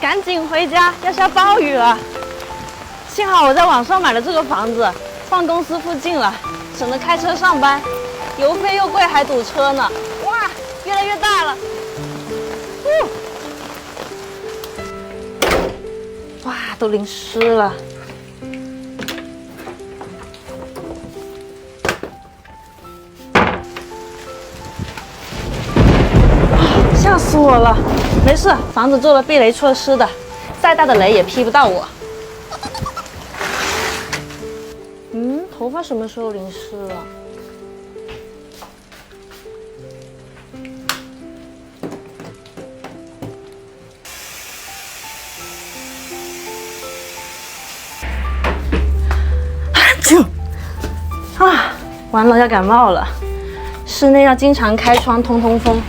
赶紧回家，要下暴雨了。幸好我在网上买了这个房子，放公司附近了，省得开车上班，油费又贵还堵车呢。哇，越来越大了。哇，都淋湿了。吓死我了！没事，房子做了避雷措施的，再大的雷也劈不到我。头发什么时候淋湿了？啊，完了，要感冒了。室内要经常开窗通风。